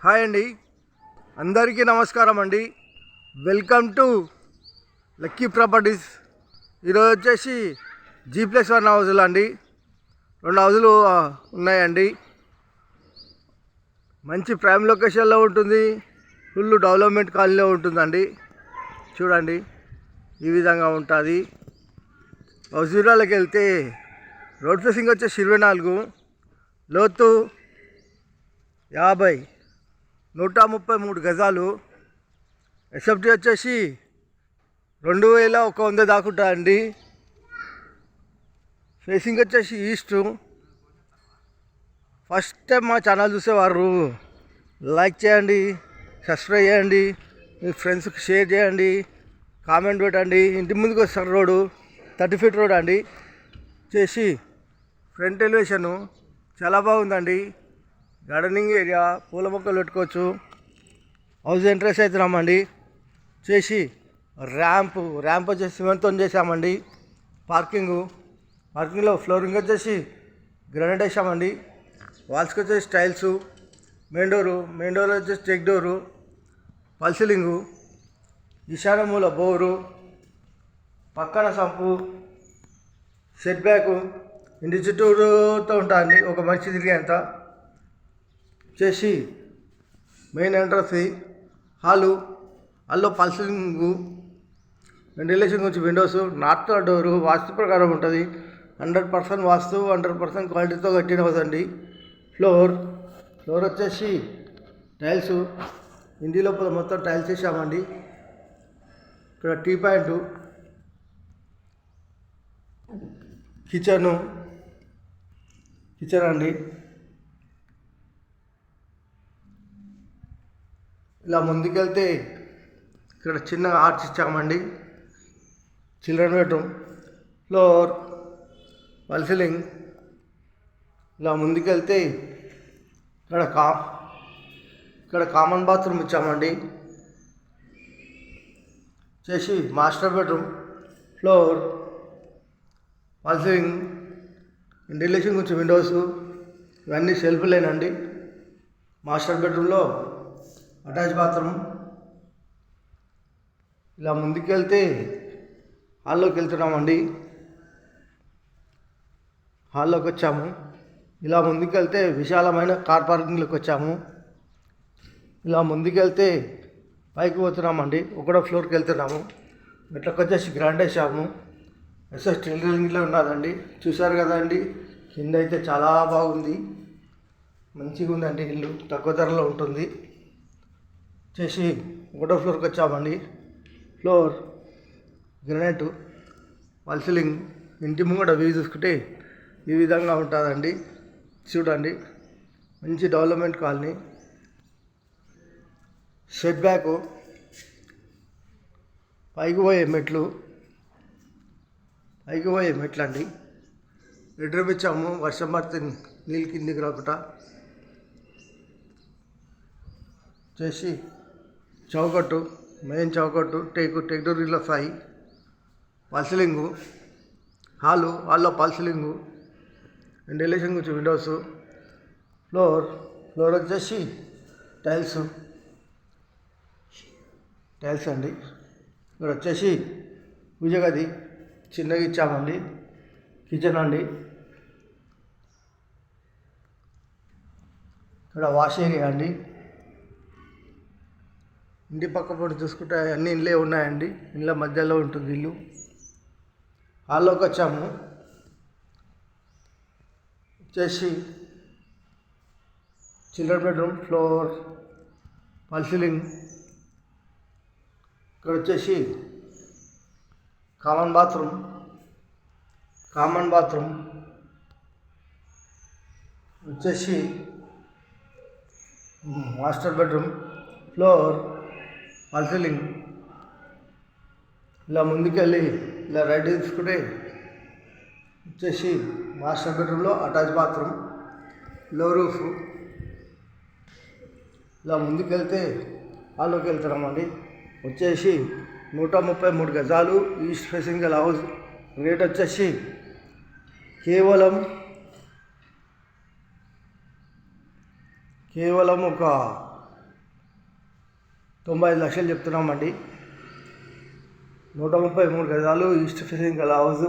Hi అండి, అందరికీ నమస్కారం అండి. Welcome to lucky properties. ఈరోజు వచ్చేసి G+1 హౌజులు అండి. 2 హౌజులు ఉన్నాయండి. మంచి ప్రైమ్ లొకేషన్లో ఉంటుంది. ఫుల్ డెవలప్మెంట్ కాలనీలో ఉంటుందండి. చూడండి, ఈ విధంగా ఉంటుంది. హౌస్ వివరాలకు వెళ్తే రోడ్ ఫేసింగ్ వచ్చేసి 24, లోతు 50, 133 గజాలు. ఎస్ఎఫ్టీ వచ్చేసి 2100 దాకా అండి. ఫేసింగ్ వచ్చేసి ఈస్ట్. ఫస్ట్ టైం మా ఛానల్ చూసేవారు లైక్ చేయండి, సబ్స్క్రైబ్ చేయండి, మీ ఫ్రెండ్స్కి షేర్ చేయండి, కామెంట్ పెట్టండి. ఇంటి ముందుకు వస్తారు రోడ్డు 30 ఫీట్ రోడ్ అండి. చేసి ఫ్రంట్ ఎలివేషను చాలా బాగుందండి. గార్డెనింగ్ ఏరియా, పూల మొక్కలు పెట్టుకోవచ్చు. హౌస్ ఎంట్రెన్స్ అవుతున్నామండి. చేసి ర్యాంప్ వచ్చేసి సిమెంట్తో చేసామండి. పార్కింగ్లో ఫ్లోరింగ్ వచ్చేసి గ్రానైట్ వేసామండి. వాల్స్కి వచ్చేసి టైల్స్. మెయిన్ డోర్ వచ్చేసి చెక్ డోరు, ఫాల్ సీలింగు, ఈశాన్య మూల బోరు, పక్కన సంపు, సెట్ బ్యాకు, ఇంటి చుట్టూతో ఉంటుంది ఒక మనిషి తిరిగేంత. చేసి మెయిన్ ఎంట్రన్స్ హాల్లో ఫాల్ సీలింగు, వెంటిలేషన్ గురించి విండోస్, నార్త్ డోరు వాస్తు ప్రకారం ఉంటుంది. 100% వాస్తు, 100% క్వాలిటీతో కట్టిన అవుతుంది. ఫ్లోర్ వచ్చేసి టైల్స్. ఇంటి లోపల మొత్తం టైల్స్ వేసామండి. ఇక్కడ టీ పాయింట్, కిచెన్ అండి. ఇలా ముందుకెళ్తే ఇక్కడ చిన్నగా ఆర్చ్ ఇచ్చామండి. Children bedroom, floor, fall ceiling. ఇలా ముందుకెళ్తే ఇక్కడ కామన్ బాత్రూమ్ ఇచ్చామండి. చేసి master bedroom, floor, fall ceiling, ventilation గురించి విండోస్, ఇవన్నీ సెల్ఫ్లేనండి. మాస్టర్ బెడ్రూమ్లో అటాచ్ బాత్రూమ్. ఇలా ముందుకెళ్తే హాల్లోకి వెళ్తున్నామండి. హాల్లోకి వచ్చాము. ఇలా ముందుకెళ్తే విశాలమైన కార్ పార్కింగ్లోకి వచ్చాము. ఇలా ముందుకెళ్తే పైకి పోతున్నామండి. 1వ ఫ్లోర్కి వెళ్తున్నాము. మెట్లకు వచ్చేసి గ్రాండ్ వేసాము. స్టీల్ రింగ్లో ఉన్నదండి. చూసారు కదండి, కింద అయితే చాలా బాగుంది, మంచిగా ఉందండి. ఇల్లు తక్కువ ధరలో ఉంటుంది. చేసి 1వ ఫ్లోర్కి వచ్చామండి. Floor granite, fall ceiling. ఇంటి ముంగట వ్యూ చూసుకుంటే ఈ విధంగా ఉంటుందండి. చూడండి, మంచి డెవలప్మెంట్ కాలనీ. సెట్ బ్యాక్, పైకి పోయే మెట్లు అండి. బెడ్రూమ్ ఇచ్చాము, వర్షం పడితే నీళ్ళు కిందికి రాకుండా. చేసి చౌకట్టు, మెయిన్ చౌకట్టు, టేక్ డోర్ ఇలా వస్తాయి. ఫాల్ సీలింగు, హాల్లో ఫాల్ సీలింగు, వెంటిలేషన్ గురించి విండోస్. ఫ్లోర్ వచ్చేసి టైల్స్ అండి. ఇక్కడ వచ్చేసి పూజ గది చిన్నగా ఇచ్చామండి. కిచెన్ అండి. ఇక్కడ వాష్ ఏరియా అండి. ఇంటి పక్క పొడి చూసుకుంటే అన్ని ఇండ్లే ఉన్నాయండి. ఇండ్ల మధ్యలో ఉంటుంది ఇల్లు. హాల్లోకి వచ్చాము. వచ్చేసి children bedroom, floor, fall ceiling. ఇక్కడ వచ్చేసి కామన్ బాత్రూమ్, వచ్చేసి master bedroom, floor, fall ceiling. ఇలా ముందుకెళ్ళి ఇలా రైట్ తీసుకుంటే వచ్చేసి మాస్టర్ బెడ్రూమ్లో అటాచ్ బాత్రూమ్, లో రూఫ్. ఇలా ముందుకెళ్తే హాల్లోకి వెళ్తున్నామండి. వచ్చేసి 133 గజాలు, ఈస్ట్ ఫేసింగ్ గల హౌస్. రేట్ వచ్చేసి కేవలం కేవలం ఒక 95 లక్షలు చెప్తున్నామండి. 133 గజాలు ఈస్ట్ ఫేసింగ్ గల హౌస్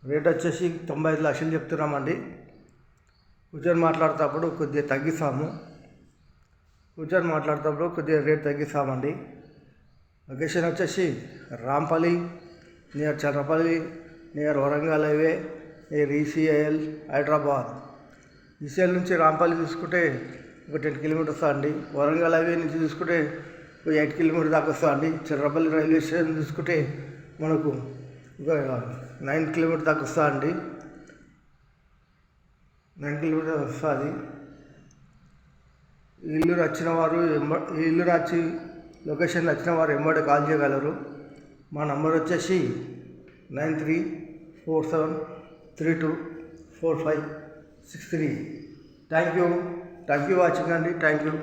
రేట్ వచ్చేసి 95 లక్షలు చెప్తున్నామండి. కూర్చొని మాట్లాడేటప్పుడు కొద్దిగా తగ్గిస్తాము. రేట్ తగ్గిస్తామండి. లొకేషన్ వచ్చేసి Rampalli near Cherlapalli, near Warangal highway, near ECIL Hyderabad. ECIL నుంచి రాంపల్లి తీసుకుంటే ఒక 10 కిలోమీటర్స్ అండి. వరంగల్ హైవే నుంచి తీసుకుంటే ఒక 8 కిలోమీటర్ దాకా వస్తా అండి. చర్రపల్లి రైల్వే స్టేషన్ తీసుకుంటే మనకు ఒక 9 కిలోమీటర్ దాకా వస్తా అండి. 9 కిలోమీటర్ వస్తుంది. ఇల్లు నచ్చి లొకేషన్ నచ్చిన వారు ఎంబడి కాల్ చేయగలరు. మా నంబర్ వచ్చేసి 9347324563. థ్యాంక్ యూ వాచింగ్ అండి. Thank you.